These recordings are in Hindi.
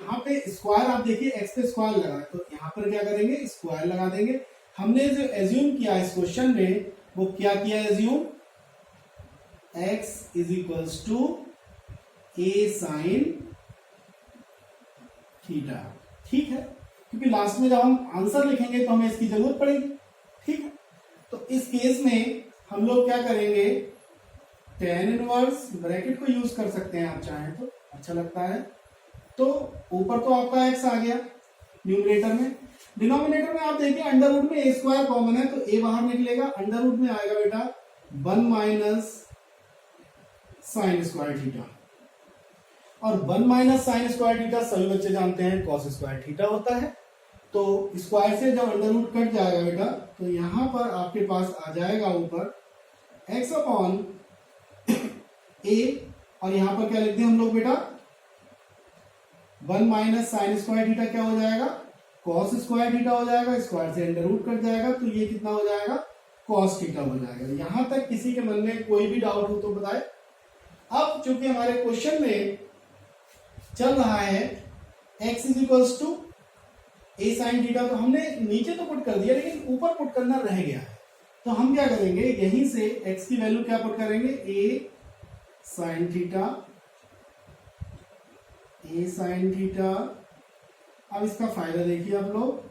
यहाँ पे स्क्वायर आप देखिए x पे स्क्वायर लगा है, तो यहाँ पर क्या करेंगे स्क्वायर लगा देंगे। हमने जो एज्यूम किया इस क्वेश्चन में वो क्या किया assume, x is equals to a sine theta. ठीक है, क्योंकि लास्ट में जब हम आंसर लिखेंगे तो हमें इसकी जरूरत पड़ेगी। ठीक है, तो इस केस में हम लोग क्या करेंगे, tan इनवर्स ब्रैकेट को यूज कर सकते हैं आप चाहें तो, अच्छा लगता है। तो ऊपर तो आपका x आ गया न्यूमरेटर में, डिनोमिनेटर में आप देखिए अंडर रूट में a स्क्वायर कॉमन है तो a बाहर निकलेगा, अंडर रूट में आएगा बेटा 1 माइनस साइन स्क्वायर थीटा, और 1 माइनस साइन स्क्वायर थीटा सभी बच्चे जानते हैं कॉस स्क्वायर थीटा होता है। तो स्क्वायर से जब अंडर रूट कट जाएगा बेटा तो यहां पर आपके पास आ जाएगा ऊपर x अपॉन a, और यहां पर क्या लिखते हैं हम लोग बेटा 1 माइनस साइन स्क्वायर थीटा क्या हो जाएगा, कॉस स्क्वायर थीटा हो जाएगा, स्क्वायर से अंडर रूट कट जाएगा तो ये कितना हो जाएगा, कॉस थीटा हो जाएगा। यहां तक किसी के मन में कोई भी डाउट हो तो बताए। अब चूंकि हमारे क्वेश्चन में चल रहा है x is equals to a sine theta, तो हमने नीचे तो पुट कर दिया लेकिन ऊपर पुट करना रह गया है, तो हम क्या करेंगे यहीं से x की वैल्यू क्या पुट करेंगे, a sine theta, a sine theta. अब इसका फायदा देखिए आप लोग,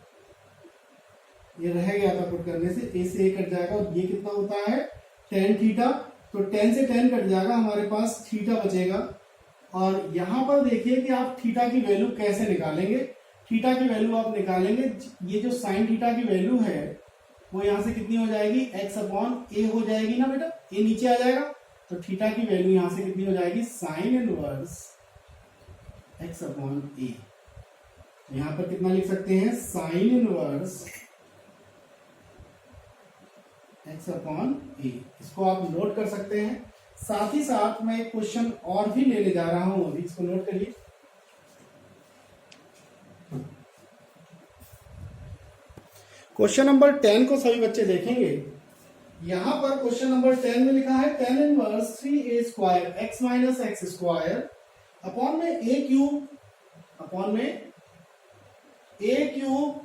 ये रह गया था पुट करने से, a से a कट जाएगा और ये कितना होता है tan थीटा, तो tan से tan कट जाएगा, हमारे पास थीटा बचेगा। और यहां पर देखिए कि आप थीटा की वैल्यू कैसे निकालेंगे, थीटा की वैल्यू आप निकालेंगे, ये जो साइन थीटा की वैल्यू है वो यहां से कितनी हो जाएगी, x अपॉन a हो जाएगी ना बेटा, a नीचे आ जाएगा, तो थीटा की वैल्यू यहां से कितनी हो जाएगी, sign inverse x upon a। यहां पर कितना लिख सकते हैं, sign inverse x upon a, इसको आप नोट कर सकते हैं। साथ ही साथ मैं एक क्वेश्चन और भी लेने जा रहा हूं, अभी इसको नोट करिए। क्वेश्चन नंबर 10 को सभी बच्चे देखेंगे। यहां पर क्वेश्चन नंबर 10 में लिखा है tan inverse 3a square x minus x square upon में a क्यूब, अपॉन में a cube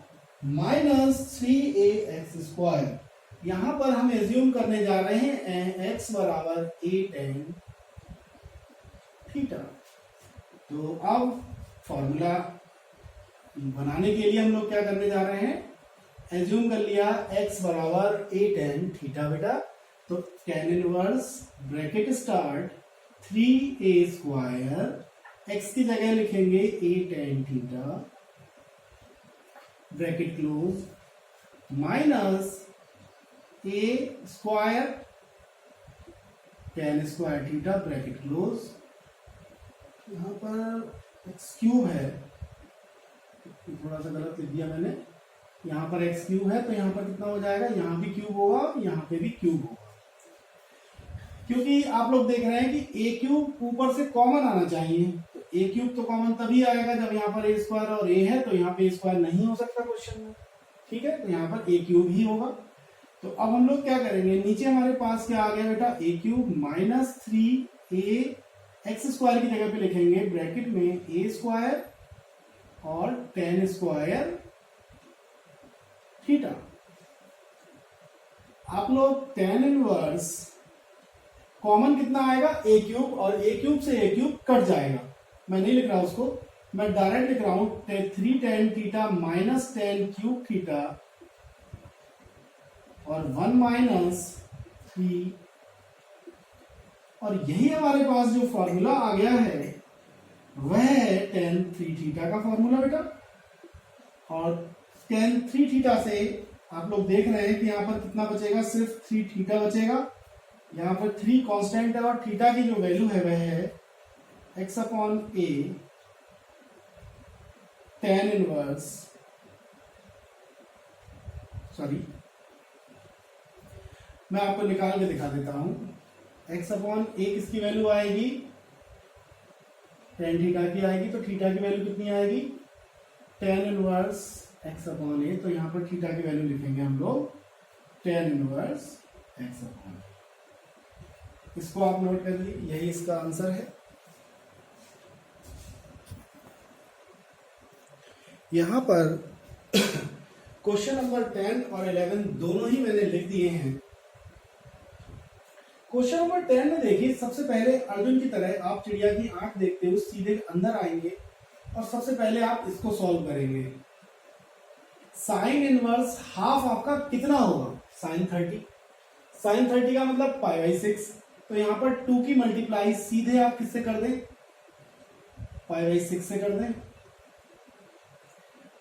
minus 3a x square. यहां पर हम एज्यूम करने जा रहे हैं x बराबर a tan थीटा। तो अब फॉर्मूला बनाने के लिए हम लोग क्या करने जा रहे हैं, एज्यूम कर लिया x बराबर a tan थीटा बेटा, तो tan inverse bracket start 3a square, x की जगह लिखेंगे a tan theta bracket close minus a square tan square theta bracket close. यहां पर x क्यूब है, थोड़ा सा गलत लिख दिया मैंने, यहाँ पर x क्यूब है तो यहाँ पर कितना हो जाएगा, यहाँ भी क्यूब होगा, यहाँ पे भी क्यूब होगा, क्योंकि आप लोग देख रहे हैं कि a क्यूब ऊपर से कॉमन आना चाहिए, तो a क्यूब तो कॉमन तभी आएगा जब यहाँ पर a स्क्वायर और a है, तो यहाँ पे a स्क्वायर नहीं हो सकता क्वेश्चन में। ठीक है, तो यहाँ पर a क्यूब ही होगा। तो अब हम लोग क्या करेंगे, नीचे हमारे पास क्या आ गया बेटा, a cube minus 3a x square की जगह पे लिखेंगे ब्रैकेट में a स्क्वायर और tan स्क्वायर थीटा। आप लोग tan इनवर्स कॉमन कितना आएगा, a क्यूब, और a क्यूब से a क्यूब कट जाएगा, मैं नहीं लिख रहा उसको, मैं डायरेक्ट लिख रहा हूं 3 tan theta minus tan cube theta और 1 माइनस 3, और यही हमारे पास जो फॉर्मूला आ गया है वह है tan 3 थीटा का फॉर्मूला बेटा। और tan 3 थीटा से आप लोग देख रहे हैं कि यहाँ पर कितना बचेगा, सिर्फ 3 थीटा बचेगा, यहाँ पर 3 कांस्टेंट है और थीटा की जो वैल्यू है वह है x upon a tan inverse, sorry मैं आपको निकाल के दिखा देता हूं, x अपॉन a किसकी वैल्यू आएगी, tan थीटा की आएगी, तो थीटा की वैल्यू कितनी आएगी, tan inverse x upon a, तो यहां पर थीटा की वैल्यू लिखेंगे हम लोग tan inverse x upon a। इसको आप नोट कर लीजिए, यही इसका आंसर है। यहां पर क्वेश्चन नंबर 10 और 11 दोनों ही मैंने लिख दिए हैं। क्वेश्चन नंबर 10 में देखिए, सबसे पहले अर्जुन की तरह आप चिड़िया की आंख देखते हो सीधे अंदर आएंगे और सबसे पहले आप इसको सॉल्व करेंगे। साइन इनवर्स हाफ आपका कितना होगा? साइन 30। साइन 30 का मतलब π/6, तो यहां पर 2 की मल्टीप्लाई सीधे आप किससे कर दें? π/6 से कर दें।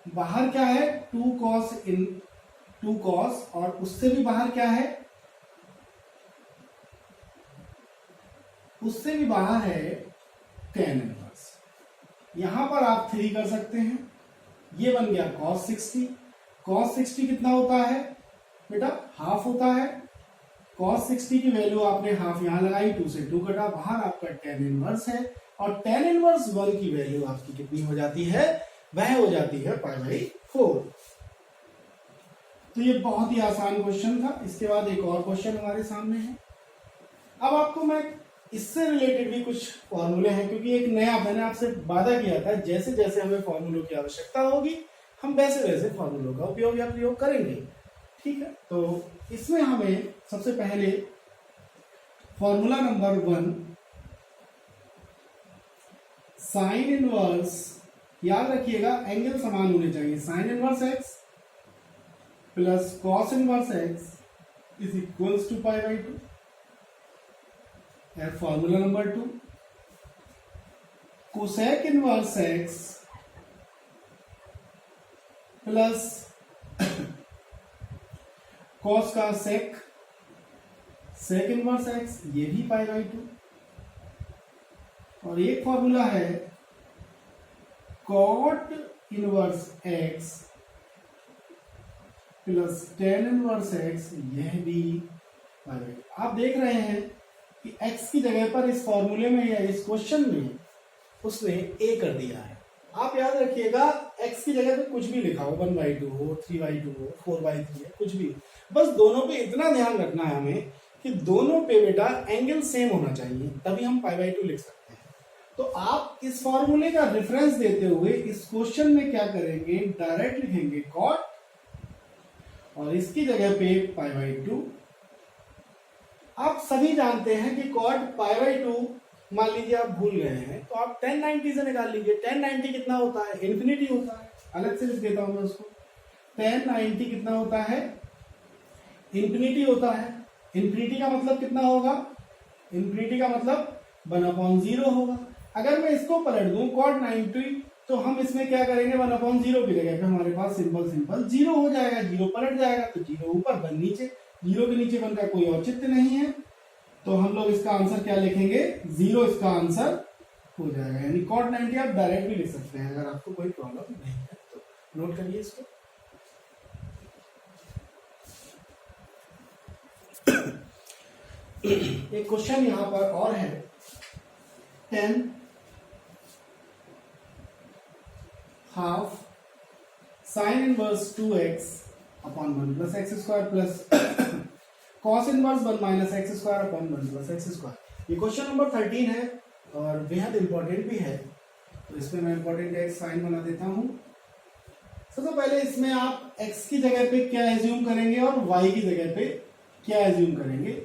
बाहर क्या है? 2 cos और उससे भी बाहर क्या है? उससे भी बाहर है tan इनवर्स। यहां पर आप 3 कर सकते हैं। ये बन गया cos 60। cos 60 कितना होता है बेटा? हाफ होता है। cos 60 की वैल्यू आपने हाफ यहां लगाई, 2 से 2 कटा, बाहर आपका tan इनवर्स है और tan इनवर्स 1 की वैल्यू आपकी कितनी हो जाती है? वह हो जाती है π/4। तो ये बहुत ही आसान क्वेश्चन था। इसके बाद एक और क्वेश्चन हमारे सामने है। अब आपको मैं इससे रिलेटेड भी कुछ फॉर्मूले हैं, क्योंकि एक नया मैंने आपसे वादा किया था, जैसे जैसे हमें फॉर्मूलों की आवश्यकता होगी हम वैसे वैसे फॉर्मूलों का उपयोग या प्रयोग करेंगे। ठीक है, तो इसमें हमें सबसे पहले फॉर्मूला नंबर 1 साइन इनवर्स, याद रखिएगा एंगल समान होने चाहिए। Sine inverse x plus cos inverse x is equals to π/2। Formula number 2 cosec inverse x plus cos का सेक इनवर्स x, ये भी π/2। और एक फॉर्मूला है cot inverse x plus tan inverse x, यह भी π/2। आप देख रहे हैं कि x की जगह पर इस फॉर्मूले में या इस क्वेश्चन में उसने a कर दिया है। आप याद रखिएगा x की जगह पे कुछ भी लिखा हो, 1/2 हो, 3/2 हो, 4/3 है, कुछ भी, बस दोनों पे इतना ध्यान रखना है हमें कि दोनों पे बेटा एंगल सेम होना चाहिए, तभी हम π/2 लिख सकते हैं। तो आप इस फॉर्मूले का रेफरेंस देते हुए इस क्वेश्चन में क्या करेंगे? डायरेक्ट लिखेंगे कॉट और इसकी जगह पे π/2। आप सभी जानते हैं कि कॉट π/2, मान लीजिए आप भूल गए हैं तो आप tan 90 से निकाल लीजिए। tan 90 कितना होता है? इन्फिनिटी होता है। अलग से लिख देता हूं मैं उसको। tan 90 कितना होता है? इन्फिनिटी होता है। इन्फिनिटी का मतलब कितना होगा? इन्फिनिटी का मतलब 1/0 होगा। अगर मैं इसको पलट दूं cot 90, तो हम इसमें क्या करेंगे? 1/0 की जगह पे हमारे पास सिंपल 0 हो जाएगा। 0 पलट जाएगा तो 0 ऊपर 1 नीचे। 0 के नीचे 1 का कोई औचित्य नहीं है, तो हम लोग इसका आंसर क्या लिखेंगे? 0 इसका आंसर हो जाएगा। यानी cot 90 आप डायरेक्ट भी लिख सकते हैं, अगर आपको कोई प्रॉब्लम नहीं है तो नोट करिए इसको। एक क्वेश्चन यहां पर और है, 10 half sine inverse 2x upon 1 plus x square plus cos inverse 1 minus x square upon 1 plus x square. ये क्वेश्चन नंबर 13 है और बेहद इंपॉर्टेंट भी है, तो इसमें मैं इंपॉर्टेंट एक साइन बना देता हूं। सबसे पहले इसमें आप x की जगह पे क्या एज्यूम करेंगे और y की जगह पे क्या एज्यूम करेंगे,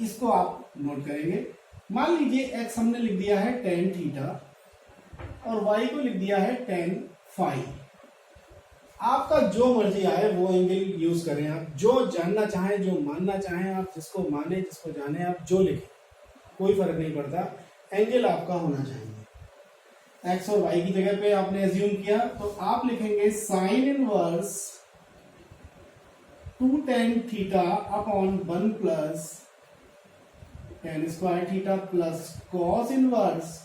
इसको आप नोट करेंगे। मान लीजिए x हमने लिख दिया है tan थीटा और y को लिख दिया है tan फाई। आपका जो मर्जी आए वो एंगल यूज करें, आप जो जानना चाहें, जो मानना चाहें, आप जिसको माने जिसको जाने आप जो लिखें, कोई फर्क नहीं पड़ता, एंगल आपका होना चाहिए। x और y की जगह पे आपने एज्यूम किया तो आप लिखेंगे sine inverse 2 tan theta upon 1 plus tan square theta plus cos inverse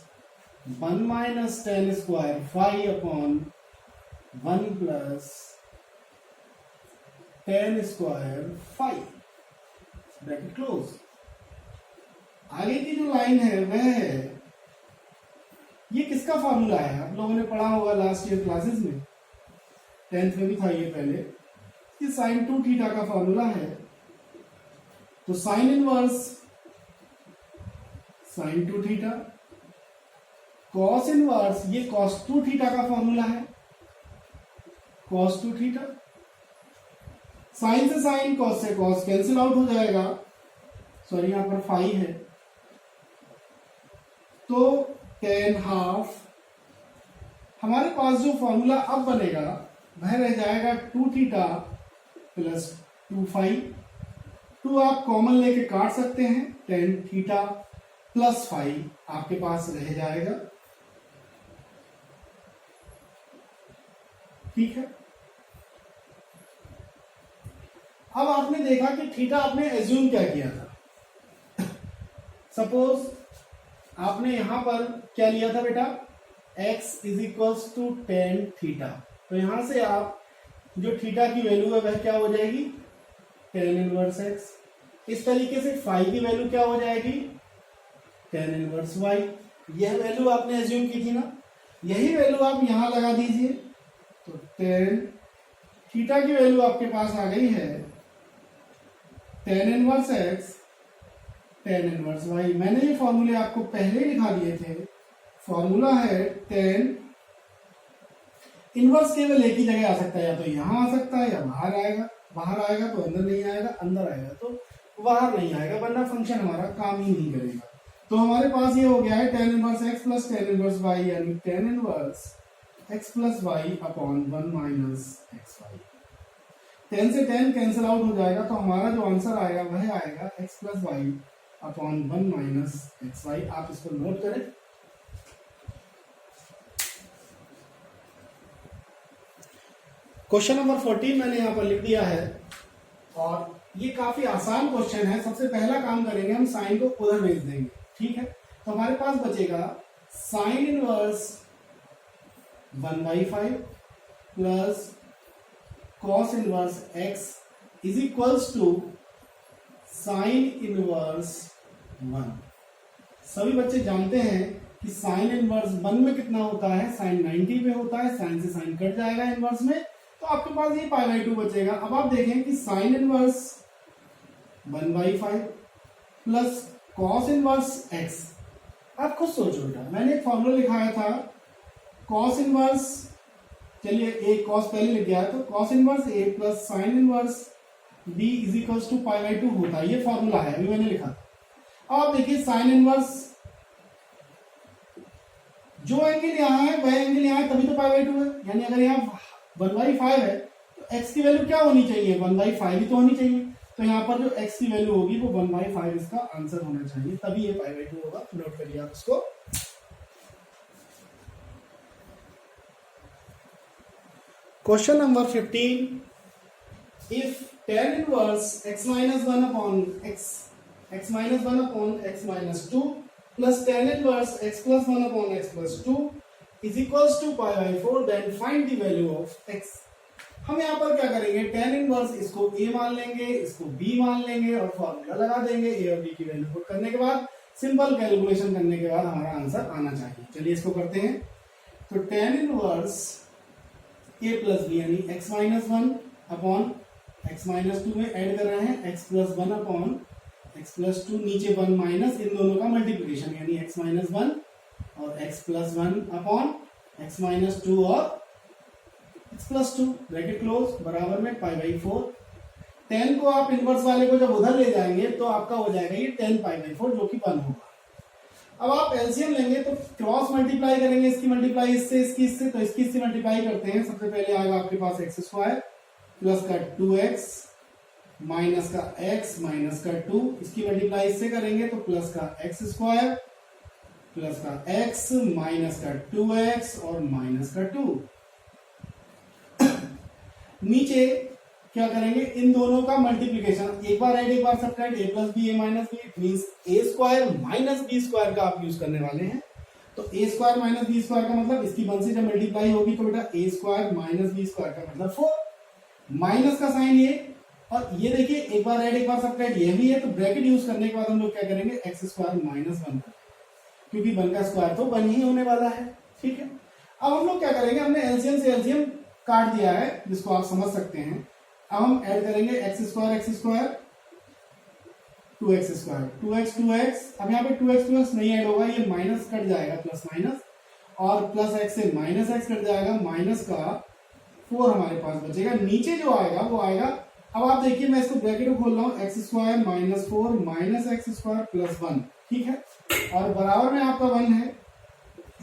1 minus tan square phi upon 1 plus tan square phi, bracket close. आगे की जो लाइन है वह है, ये किसका फॉर्मूला है? आप लोगों ने पढ़ा होगा लास्ट ईयर क्लासेस में, 10th में भी था ये पहले। ये साइन 2 थीटा का फॉर्मूला है। तो sine inverse sine 2 theta, cos inverse ये कॉस 2 थीटा का फॉर्मूला है। cos 2 थीटा, साइन से साइन, cos से cos कैंसिल आउट हो जाएगा, सॉरी यहाँ पर फाई है, तो tan हाफ, हमारे पास जो फॉर्मूला अब बनेगा वह रह जाएगा 2 थीटा प्लस 2 फाई, 2 आप कॉमन लेके काट सकते हैं, tan थीटा प्लस फाई आपके पास रह जाएगा, ठीक है। अब आपने देखा कि थीटा आपने एज्यूम क्या किया था, सपोज आपने यहां पर क्या लिया था बेटा, x is equals to tan theta, तो यहां से आप जो थीटा की वैल्यू है वह क्या हो जाएगी, टेन इनवर्स x, इस तरीके से फाई की वैल्यू क्या हो जाएगी, टेन इनवर्स y, यह वैल्यू आपने एज्यूम की थी ना, यही वैल्यू आप यहां लगा दीजिए, तो टेन थीटा की वैल्यू आपके पास आ गई है tan inverse x ten inverse y, मैंने ये फॉर्मूले आपको पहले ही लिखा दिए थे, फॉर्मूला है टेन इनवर्स केवल एक ही जगह आ सकता है, या तो यहां आ सकता है या बाहर आएगा, बाहर आएगा तो अंदर नहीं आएगा, अंदर आएगा तो बाहर नहीं आएगा, वरना फंक्शन हमारा काम ही नहीं करेगा। तो हमारे पास ये हो गया है tan inverse x plus tan inverse y, यानी tan inverse x plus y upon 1 minus x y, 10 से 10 कैंसिल आउट हो जाएगा, तो हमारा जो आंसर आएगा वह आएगा x plus y upon 1 minus x y. आप इसको नोट करें। क्वेश्चन नंबर 14 मैंने यहां पर लिख दिया है, और ये काफी आसान क्वेश्चन है। सबसे पहला काम करेंगे, हम साइन को उधर भेज देंगे, ठीक है। तो हमारे पास बचेगा sine inverse 1/5 plus cos inverse x is equals to sine inverse 1। सभी बच्चे जानते हैं कि साइन इनवर्स 1 में कितना होता है, साइन 90 पे होता है, साइन से साइन कट जाएगा इनवर्स में, तो आपके पास ये π/2 बचेगा। अब आप देखें कि sign inverse 1/5 plus cos inverse x, आप खुद सोचो बेटा, मैंने एक फॉर्मूला लिखाया था कॉस इनवर्स, चलिए एक कॉस पहले लिख दिया है, तो cos inverse a plus sine inverse b is equals to π/2 होता है, ये फॉर्मूला है, अभी मैंने लिखा था। अब आप देखिए साइन इनवर्स, जो एंगल यहाँ है वह एंगल यहाँ है, तभी तो π/2 है, यानी अगर यहाँ 1/5 है तो x की वैल्यू क्या होनी चाहिए, 1/5 ही तो होनी चाहिए, तो यहाँ पर जो x की वैल्यू होगी वो 1/5 इसका आंसर होना चाहिए, तभी ये π/2 होगा। नोट करिए आप इसको। Question number 15, if tan inverse x minus 1 upon x minus 1 upon x minus 2 plus tan inverse x plus 1 upon x plus 2 is equals to π/4, then find the value of x। हम यहाँ पर क्या करेंगे, tan इनवर्स इसको a मान लेंगे, इसको b मान लेंगे और फॉर्मूला लगा देंगे, a और b की वैल्यू पुट करने के बाद, सिंपल कैलकुलेशन करने के बाद हमारा आंसर आना चाहिए। चलिए इसको करते हैं। तो tan inverse a plus b यानी x minus 1 upon x minus 2 में ऐड कर रहे हैं x plus 1 upon x plus 2, नीचे 1 माइनस, इन दोनों का मल्टीप्लिकेशन यानी x माइनस 1 और x plus 1 upon x minus 2 और x प्लस 2, ब्रैकेट क्लोज, बराबर में π/4। 10 को आप इनवर्स वाले को जब उधर ले जाएंगे तो आपका हो जाएगा ये 10 π/4, जो कि 1 होगा। अब आप एलसीएम लेंगे तो क्रॉस मल्टीप्लाई करेंगे, इसकी मल्टीप्लाई इससे, इसकी इससे, तो इसकी इससे मल्टीप्लाई करते हैं। सबसे पहले आएगा आपके पास x² प्लस का 2x माइनस का x माइनस का 2, इसकी मल्टीप्लाई इससे करेंगे तो प्लस का x² प्लस का x माइनस का 2x और माइनस का 2। नीचे क्या करेंगे, इन दोनों का मल्टीप्लिकेशन, एक बार ऐड एक बार subtract, a plus b a minus b, it means a² minus b² का आप यूज करने वाले हैं। तो a² माइनस b² का मतलब इसकी 1 से जब मल्टीप्लाई होगी तो बेटा a² माइनस b² का मतलब 4, माइनस का साइन ये, और ये देखिए एक बार ऐड एक बार सब्ट्रैक्ट ये भी है, तो ब्रैकेट यूज करने के बाद हम लोग क्या करेंगे, x² माइनस 1, क्योंकि 1 का स्क्वायर तो 1 ही होने वाला है, ठीक है। अब हम लोग क्या करेंगे, हमने एलसीएम से एलसीएम काट दिया है, जिसको आप समझ सकते हैं। अब हम ऐड करेंगे x², 2x², अब यहाँ पे 2x नहीं ऐड होगा, ये माइनस कट जाएगा, प्लस माइनस, और प्लस x से माइनस x कट जाएगा, माइनस का 4 हमारे पास बचेगा। नीचे जो आएगा वो आएगा, अब आप देखिए मैं इसको ब्रैकेट में खोल रहा हूँ, x square minus 4 minus x square plus 1, ठीक है, और बराबर में आपका 1 है,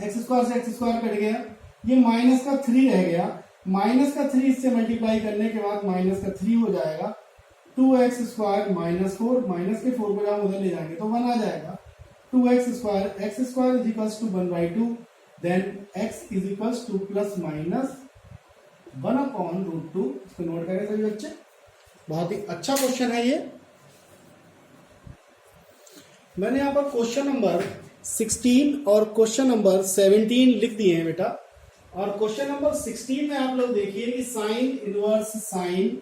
एक्स स्क्वायर से एक्स स्क्वायर कट गया, ये माइनस का 3 रह गया, माइनस का 3 इससे मल्टीप्लाई करने के बाद माइनस का 3 हो जाएगा, 2x स्क्वायर माइनस 4, माइनस के 4 को जब उधर ले जाएंगे तो 1 आ जाएगा, 2x square is equals to 1/2, then x is equals to plus minus 1/√2। इसको नोट करें सभी बच्चे, बहुत ही अच्छा क्वेश्चन है ये। मैंने यहाँ पर क्वेश्चन नंबर 16 और क्वेश्चन नंबर 17 लिख दिए हैं बेटा, और क्वेश्चन नंबर 16 में आप लोग देखिए कि sine inverse sine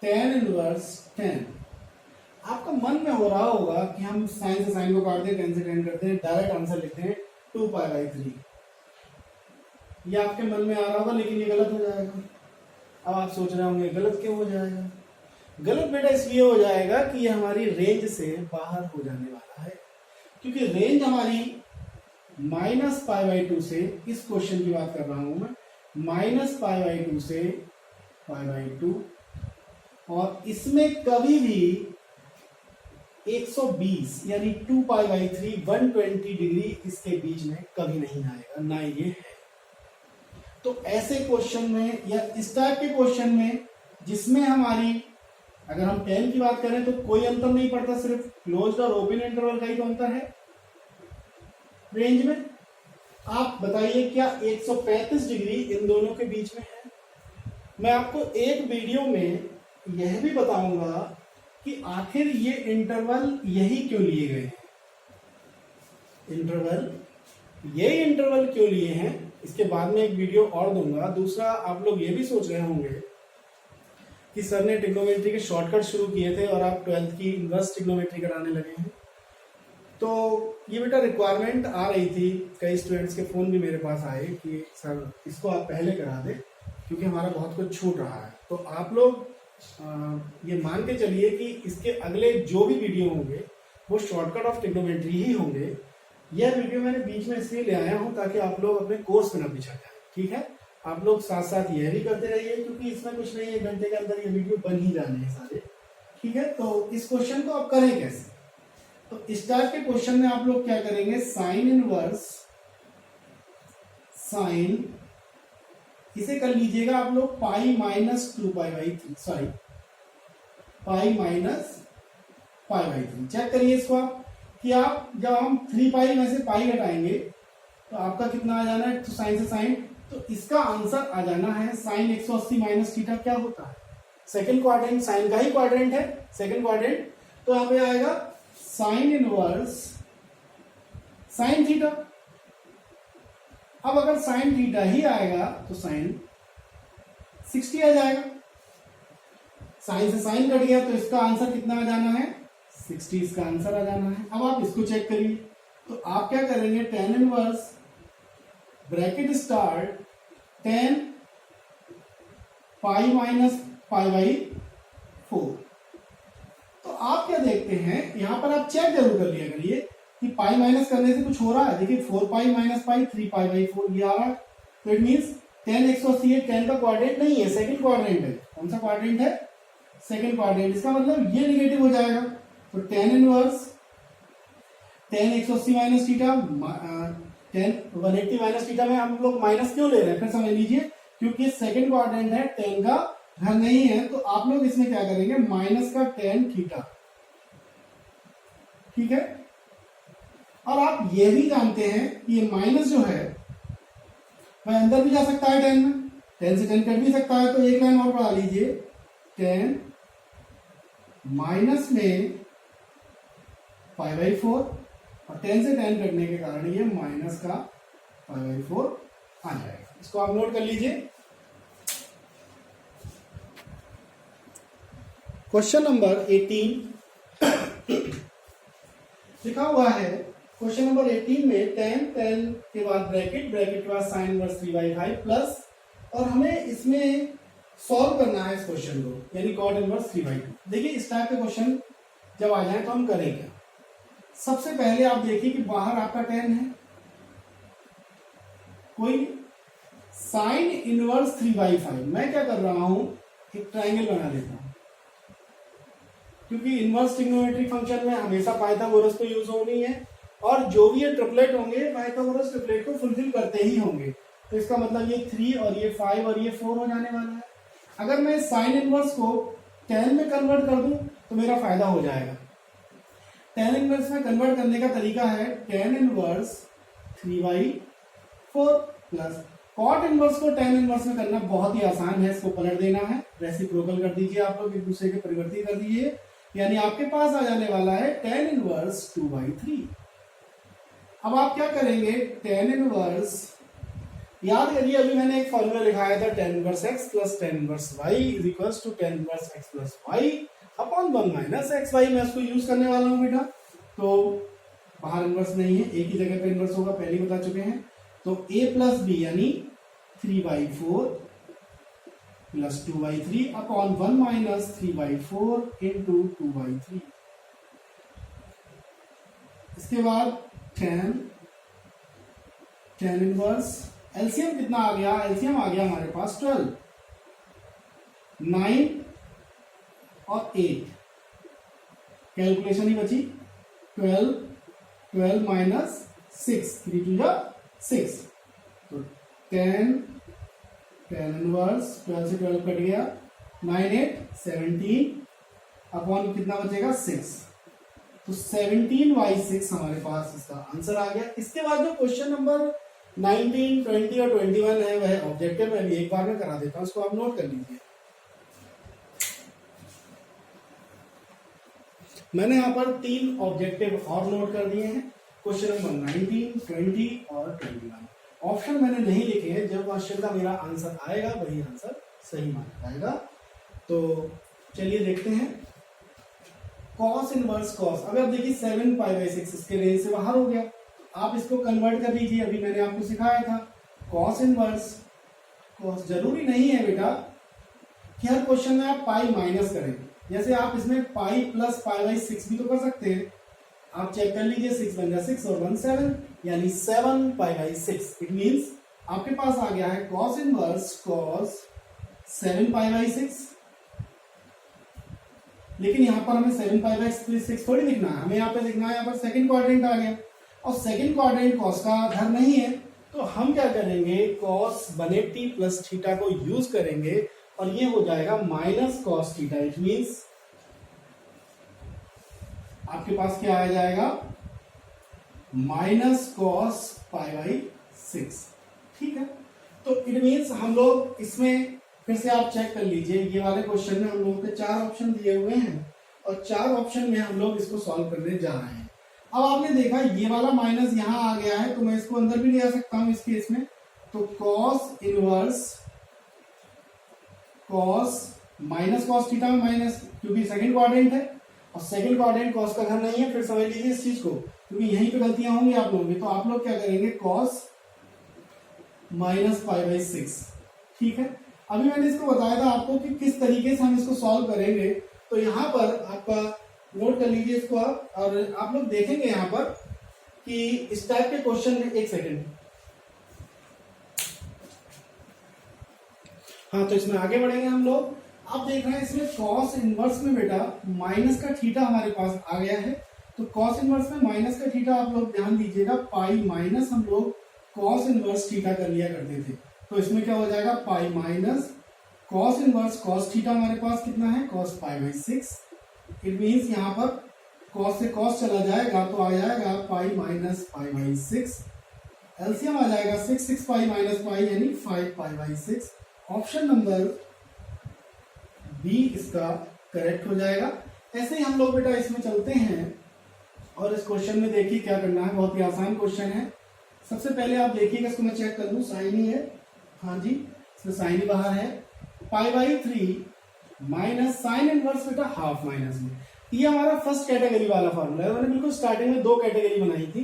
tan inverse tan। आपका मन में हो रहा होगा कि हम साइन से साइन को काट दें, tan से tan करते हैं, डायरेक्ट आंसर लिखते हैं 2π/3। ये आपके मन में आ रहा होगा, लेकिन ये गलत हो जाएगा। अब आप सोच रहे होंगे गलत क्यों हो जाएगा? गलत बेटा इसलिए हो जाएगा कि ये हमारी रेंज से बाहर हो जाने वाला है, क्योंकि रेंज हमारी -π/2 से, इस क्वेश्चन की बात कर रहा हूं मैं, -π/2 से π/2, और इसमें कभी भी 120 यानी 2π/3 120 डिग्री इसके बीच में कभी नहीं आएगा, ना ये है। तो ऐसे क्वेश्चन में या इस टाइप के क्वेश्चन में जिसमें हमारी, अगर हम tan की बात करें तो कोई अंतर नहीं पड़ता, सिर्फ क्लोज्ड और ओपन इंटरवल का ही तो अंतर है रेंज में। आप बताइए क्या 135 डिग्री इन दोनों के बीच में है? मैं आपको एक वीडियो में यह भी बताऊंगा कि आखिर ये इंटरवल यही क्यों लिए गए हैं, ये इंटरवल क्यों लिए हैं, इसके बाद में एक वीडियो और दूंगा। दूसरा, आप लोग ये भी सोच रहे होंगे कि सर ने ट्रिग्नोमेट्री के शॉर्टकट शुरू किए थे और आप 12th की इनवर्स ट्रिग्नोमेट्री कराने लगे हैं। तो ये बेटा रिक्वायरमेंट आ रही थी, कई स्टूडेंट्स के फोन भी मेरे पास आए कि सर इसको आप पहले करा दें क्योंकि हमारा बहुत कुछ छूट रहा है। तो आप लोग ये मान के चलिए कि इसके अगले जो भी वीडियो होंगे वो शॉर्टकट ऑफ ट्रिग्नोमेट्री ही होंगे। यह वीडियो मैंने बीच में इसलिए ले आया हूं ताकि आप लोग अपने कोर्स में न पीछा जाए, ठीक है। आप लोग साथ साथ यह भी करते रहिए क्योंकि इसमें कुछ नहीं है, 1 घंटे के अंदर ये वीडियो बन ही जाने हैं सारे, ठीक है। तो इस क्वेश्चन को आप करें कैसे? तो इस टाइप के क्वेश्चन में आप लोग क्या करेंगे, साइन इनवर्स साइन, इसे कर लीजिएगा आप लोग pi minus 2π/3, sorry pi minus π/3। Check करिए इसको आप कि आप जब हम 3π में से पाई घटाएंगे तो आपका कितना आ जाना है, तो साइन से साइन, तो इसका आंसर आ जाना है साइन 180 माइनस थीटा। क्या होता है? सेकंड क्वाड्रेंट, साइन का ही क्वाड्रेंट है सेकंड क्वाड्रेंट, तो यहाँ पे आएगा साइन इनवर्स साइन थीटा। अब अगर साइन थीटा ही आएगा तो साइन 60 आ जाएगा, साइन से साइन कट गया तो इसका आंसर कितना आ जाना है, 60 इसका आंसर आ जाना है। अब आप इसको चेक करिए, तो आप क्या करेंगे, tan inverse bracket start tan pi minus π/4। तो आप क्या देखते हैं, यहां पर आप चेक जरूर कर लिया करिए कि पाई माइनस करने से कुछ हो रहा है। देखिए 4π माइनस पाई 3π/4 ये आ रहा है, तो इट मीन्स tan 180 tan का क्वाड्रेंट नहीं है, सेकंड क्वाड्रेंट है। कौन सा क्वाड्रेंट है? Second quadrant. इसका मतलब ये निगेटिव हो जाएगा, तो tan inverse tan 180 minus theta, tan 180 minus theta में हम लोग माइनस क्यों ले रहे हैं, फिर समझ लीजिए, क्योंकि सेकंड क्वाड्रेंट है, tan का घर नहीं है, तो आप लोग इसमें क्या करेंगे, माइनस का tan थीटा, ठीक है। और आप ये भी जानते हैं कि ये माइनस जो है वह अंदर भी जा सकता है tan में, tan से tan कट भी सकता है, तो एक लाइन और बढ़ा लीजिए, tan माइनस में π/4, और tan से tan कटने के कारण ये माइनस का π/4 आ जाएगा। इसको आप नोट कर लीजिए। क्वेश्चन नंबर 18 लिखा हुआ है, क्वेश्चन नंबर 18 में tan के बाद ब्रैकेट के बाद साइन इनवर्स 3/5 प्लस, और हमें इसमें सॉल्व करना है इस क्वेश्चन को, यानी कॉट इनवर्स 3/2। देखिए इस टाइप के क्वेश्चन जब आ जाए तो हम करें क्या। सबसे पहले आप देखिए कि बाहर आपका tan है, कोई साइन इनवर्स 3/5। मैं क्या कर रहा हूं, एक ट्राइंगल बना लेता हूं, क्योंकि इनवर्स ट्रिग्नोमेट्रिक फंक्शन में हमेशा पाइथागोरस तो यूज होनी है, और जो भी ये ट्रिपलेट होंगे पाइथागोरस ट्रिपलेट को फुलफिल करते ही होंगे। तो इसका मतलब ये 3 और ये 5 और ये 4 हो जाने वाला है। अगर मैं साइन इनवर्स को tan में कन्वर्ट कर दूं तो मेरा फायदा हो जाएगा। tan इनवर्स में कन्वर्ट करने का तरीका है tan inverse 3/4 plus cot inverse को tan इनवर्स में करना बहुत ही आसान है। इसको पलट देना है, रेसिप्रोकल कर दीजिए, आप लोग एक दूसरे के परिवर्तित कर दीजिए, यानी आपके पास आ जाने वाला है tan इनवर्स 2/3। अब आप क्या करेंगे, tan इनवर्स, याद करिए अभी मैंने एक फॉर्मूला लिखाया था tan inverse x plus tan inverse y is equals to tan inverse x plus y upon 1 minus xy। मैं इसको यूज करने वाला हूं बेटा। तो बाहर इनवर्स नहीं है, एक ही जगह पे इनवर्स होगा, पहले ही बता चुके हैं। तो a प्लस b यानी 3/4 प्लस 2/3 अपॉन 1 माइनस 3/4 इंटू 2/3। इसके बाद tan इनवर्स, एलसीएम कितना आ गया, एलसीएम आ गया हमारे पास 12, 9 और 8, कैलकुलेशन ही बची 12 माइनस 6, 3 2 6। तो tan इनवर्स 12 से 12 कट गया, 9 8 17 अपॉन कितना बचेगा 6। तो 17/6 हमारे पास इसका आंसर आ गया। इसके बाद जो क्वेश्चन नंबर 19, 20 और 21 है वह ऑब्जेक्टिव है, एक बार में करा देता हूं, उसको आप नोट कर लीजिए। मैंने यहां पर 3 ऑब्जेक्टिव और नोट कर दिए हैं, क्वेश्चन नंबर 19, 20 और 21। ऑप्शन मैंने नहीं लिखे हैं, जब क्वेश्चन का मेरा आंसर आएगा वही आंसर सही माना जाएगा। तो चलिए देखते हैं। कॉस इनवर्स कॉस, अगर देखिए 7π/6 इसके रेंज से बाहर हो गया, आप इसको कन्वर्ट कर लीजिए, अभी मैंने आपको सिखाया था। कॉस इनवर्स कॉस, जरूरी नहीं है बेटा कि हर क्वेश्चन में आप पाई माइनस करें, जैसे आप इसमें पाई प्लस π/6 भी तो कर सकते हैं। आप चेक कर लीजिए, 6 बन गया 6 और 1 7, यानी 7π/6। इट मीन्स आपके पास आ गया है कॉस इनवर्स कॉस 7π/6। लेकिन यहाँ पर हमें 7π/6 थोड़ी लिखना है, हमें यहाँ पे लिखना है, यहाँ पर सेकंड क्वाड्रेंट आ गया, और सेकंड क्वाड्रेंट कॉस का घर नहीं है, तो हम क्या करेंगे, कॉस बने t प्लस थीटा को यूज करेंगे, और ये हो जाएगा minus cos theta. It means आपके पास क्या आ जाएगा, माइनस कॉस π/6। ठीक है, तो इट मीन्स हम लोग इसमें फिर से आप चेक कर लीजिए, ये वाले क्वेश्चन में हम लोगों के 4 ऑप्शन दिए हुए हैं, और 4 ऑप्शन में हम लोग इसको सॉल्व करने जा रहे हैं। अब आपने देखा ये वाला माइनस यहां आ गया है, तो मैं इसको अंदर भी ले आ सकता हूं इस केस में। तो cos inverse cos minus cos theta में माइनस, क्योंकि सेकंड क्वाड्रेंट है, और सेकंड क्वाड्रेंट कॉस का घर नहीं है। फिर समझ लीजिए इस चीज को, क्योंकि यहीं पे गलतियां होंगी आप लोगों की। तो आप लोग क्या करेंगे, कॉस माइनस π/6। ठीक है, अभी मैंने इसको बताया था आपको कि किस तरीके से हम इसको सॉल्व करेंगे। तो यहाँ पर आपका नोट कर लीजिए इसको आप, और आप लोग देखेंगे यहाँ पर कि इस टाइप के क्वेश्चन में, एक सेकेंड, हाँ, तो इसमें आगे बढ़ेंगे हम लोग। आप देख रहे हैं इसमें कॉस इनवर्स में बेटा माइनस का थीटा हमारे पास आ गया है। तो कॉस इनवर्स में माइनस का थीटा आप लोग ध्यान दीजिएगा, पाई माइनस हम लोग कॉस इनवर्स थीटा कर लिया करते थे। तो इसमें क्या हो जाएगा, pi minus cos inverse cos theta हमारे पास कितना है, कॉस π/6। इट मीन्स यहाँ पर कॉस से कॉस चला जाएगा, तो आ जाएगा पाई माइनस π/6। एलसीएम आ जाएगा 6 पाई माइनस पाई यानी 5π/6। ऑप्शन नंबर बी इसका करेक्ट हो जाएगा। ऐसे ही हम लोग बेटा इसमें चलते हैं, और इस क्वेश्चन में देखिए क्या करना है, बहुत ही आसान क्वेश्चन है। सबसे पहले आप देखिएगा, इसको मैं चेक कर लूं, साइन ही है, हाँ जी, इसमें साइन ही बाहर है। π/3 माइनस साइन इनवर्स बेटा हाफ माइनस में, ये हमारा फर्स्ट कैटेगरी वाला फॉर्मूला है। मैंने बिल्कुल स्टार्टिंग में 2 कैटेगरी बनाई थी।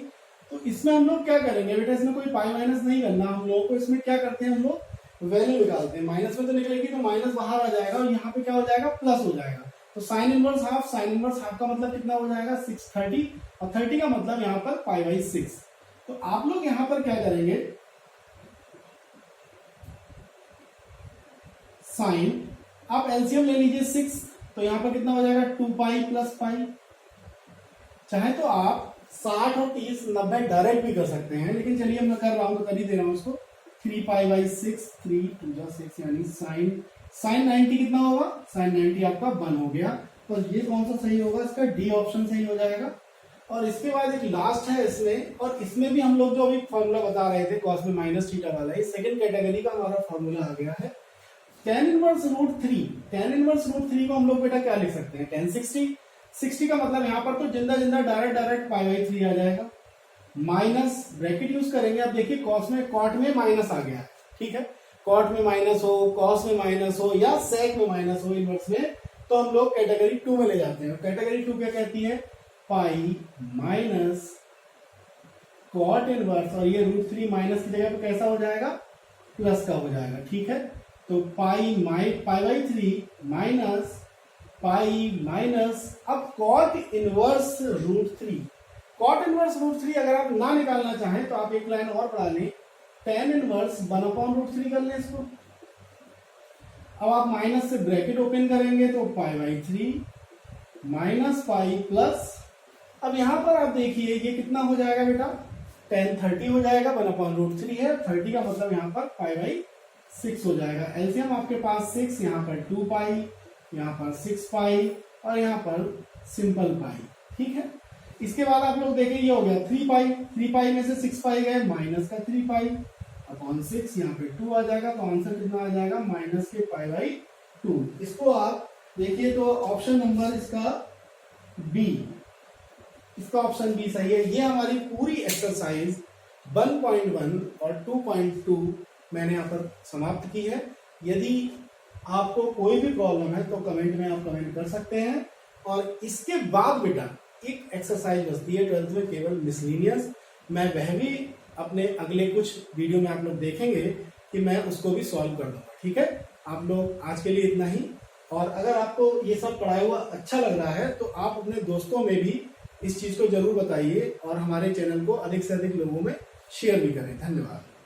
तो इसमें हम लोग क्या करेंगे बेटा, इसमें कोई पाई माइनस नहीं करना हम लोगों को। इसमें क्या करते हैं, हम लोग वैल्यू निकालते हैं, माइनस में तो निकलेगी, तो माइनस बाहर आ जाएगा, और यहाँ पे क्या हो जाएगा, प्लस हो जाएगा। तो sine inverse half, sine inverse half का मतलब कितना हो जाएगा, 630, और 30 का मतलब यहाँ पर π/6। तो आप लोग यहाँ पर क्या करेंगे, साइन, आप एलसीएम ले लीजिए 6, तो यहां पर कितना हो जाएगा 2 पाई प्लस पाई। चाहे तो आप 60 और 30 90 डायरेक्ट भी कर सकते हैं, लेकिन चलिए मैं कर रहा हूं तो कर ही दे रहा हूं उसको। 3 पाई बाई 6, 3 2 जा 6 यानी साइन 90 कितना होगा, साइन 90 आपका 1 हो गया। तो ये कौन सा सही होगा, इसका डी ऑप्शन सही हो जाएगा। और इसके बाद एक लास्ट है इसमें, और इसमें भी हम लोग जो अभी फॉर्मूला बता रहे थे कॉस में माइनस थीटा वाला, ये सेकंड कैटेगरी का हमारा फॉर्मूला आ गया है। tan inverse root 3, tan inverse root 3 को हम लोग बेटा क्या लिख सकते हैं, tan 60 का मतलब यहाँ पर तो जिंदा जिंदा डायरेक्ट पाई बाई 3 आ जाएगा, माइनस ब्रैकेट यूज करेंगे। अब देखिए कॉस में कॉट में माइनस आ गया है, ठीक है, कॉट में माइनस हो, कॉस में माइनस हो या सेक में माइनस हो इनवर्स में, तो हम लोग कैटेगरी 2 में ले जाते हैं। कैटेगरी 2 क्या कहती है, पाई माइनस कॉट इनवर्स, और ये रूट 3 माइनस की जगह पे कैसा हो जाएगा, प्लस का हो जाएगा, ठीक है। तो pi by 3 minus pi minus, अब cot inverse root 3, cot inverse root 3 अगर आप ना निकालना चाहें तो आप एक लाइन और बढ़ा लें, tan इनवर्स 1/√3 कर लें इसको। अब आप माइनस से ब्रैकेट ओपन करेंगे तो pi by 3 minus pi plus, अब यहां पर आप देखिए ये कितना हो जाएगा बेटा, tan 30 हो जाएगा, 1/√3 है, 30 का मतलब यहाँ पर पाई बाई 6 हो जाएगा। एलसीएम आपके पास 6, यहाँ पर 2 पाई, यहाँ पर 6 पाई और यहाँ पर सिंपल पाई, ठीक है। इसके बाद आप लोग देखें ये हो गया 3 पाई में से 6 पाई गए, माइनस का 3 पाई अपॉन 6, यहाँ पे 2 आ जाएगा, तो आंसर कितना आ जाएगा, माइनस के पाई बाई 2। इसको आप देखिए तो ऑप्शन नंबर इसका बी, इसका ऑप्शन बी सही है। ये हमारी पूरी एक्सरसाइज 1.1 और 2.2 मैंने यहाँ पर समाप्त की है। यदि आपको कोई भी प्रॉब्लम है तो कमेंट में आप कमेंट कर सकते हैं। और इसके बाद बेटा एक एक्सरसाइज बचती है 12th में केवल मिसलिनियस, मैं वह भी अपने अगले कुछ वीडियो में आप लोग देखेंगे कि मैं उसको भी सॉल्व कर दूंगा, ठीक है। आप लोग आज के लिए इतना ही, और अगर आपको ये सब पढ़ाया हुआ अच्छा लग रहा है तो आप अपने दोस्तों में भी इस चीज को जरूर बताइए और हमारे चैनल को अधिक से अधिक लोगों में शेयर भी करें। धन्यवाद।